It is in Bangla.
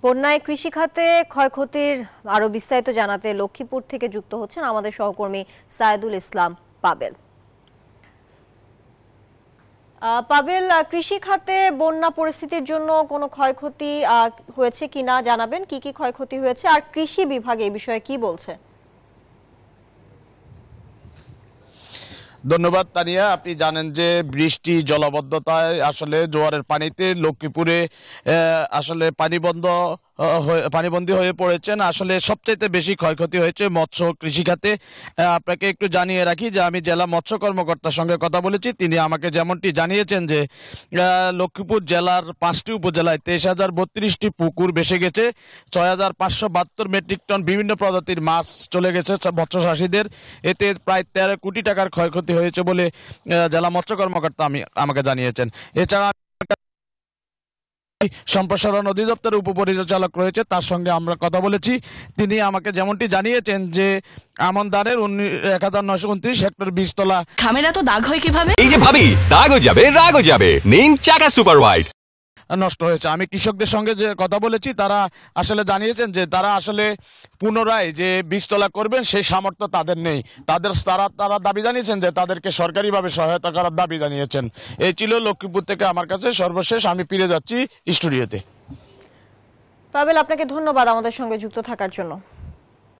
বন্যায় কৃষি খাতে ক্ষয়ক্ষতির আরো বিস্তারিত জানাতে লক্ষ্মীপুর থেকে যুক্ত হচ্ছেন আমাদের সহকর্মী সায়েদুল ইসলাম পাবেল। পাবেল, কৃষি খাতে বন্যা পরিস্থিতির জন্য কোনো ক্ষয়ক্ষতি হয়েছে কিনা জানাবেন, কি কি ক্ষয়ক্ষতি হয়েছে আর কৃষি বিভাগ এই বিষয়ে কি বলছে? ধন্যবাদ তানিয়া। আপনি জানেন যে বৃষ্টি জলাবদ্ধতায় আসলে জোয়ারের পানিতে লক্ষ্মীপুরে আসলে পানিবন্দী হয়ে পড়েছেন। আসলে সবচাইতে বেশি ক্ষয়ক্ষতি হয়েছে মৎস্য কৃষি খাতে। আপনাকে একটু জানিয়ে রাখি যে আমি জেলা মৎস্য কর্মকর্তার সঙ্গে কথা বলেছি। তিনি আমাকে যেমনটি জানিয়েছেন যে লক্ষ্মীপুর জেলার 5টি উপজেলায় 23,032টি পুকুর ভেসে গেছে, 6,572 মেট্রিক টন বিভিন্ন প্রজাতির মাছ চলে গেছে মৎস্য চাষীদের। এতে প্রায় 13 কোটি টাকার ক্ষয়ক্ষতি হয়েছে বলে জেলা মৎস্য কর্মকর্তা আমাকে জানিয়েছেন। এছাড়া সম্প্রসারণ অধিদপ্তরের উপপরিচালক রয়েছে, তার সঙ্গে আমরা কথা বলেছি। তিনি আমাকে যেমনটি জানিয়েছেন যে আমনদারের 1929 হেক্টর বীজতলা। খামের এত দাগ হয় কিভাবে? এই যে ভাবি, দাগও যাবে রাগও যাবে, নিন চাকা সুপার হোয়াইট। নষ্ট হয়েছে। আমি কৃষকদের সঙ্গে যে কথা বলেছি তারা আসলে জানিয়েছেন যে তারা আসলে পুনরায় যে বীজতলা করবেন সেই সামর্থ্য তাদের নেই। তারা দাবি জানিয়েছেন যে তাদেরকে সরকারিভাবে সহায়তা করার দাবি জানিয়েছেন। এই ছিল লক্ষ্মীপুর থেকে আমার কাছে সর্বশেষ। আমি ফিরে যাচ্ছি স্টুডিওতে। পাবেল, আপনাকে ধন্যবাদ আমাদের সঙ্গে যুক্ত থাকার জন্য।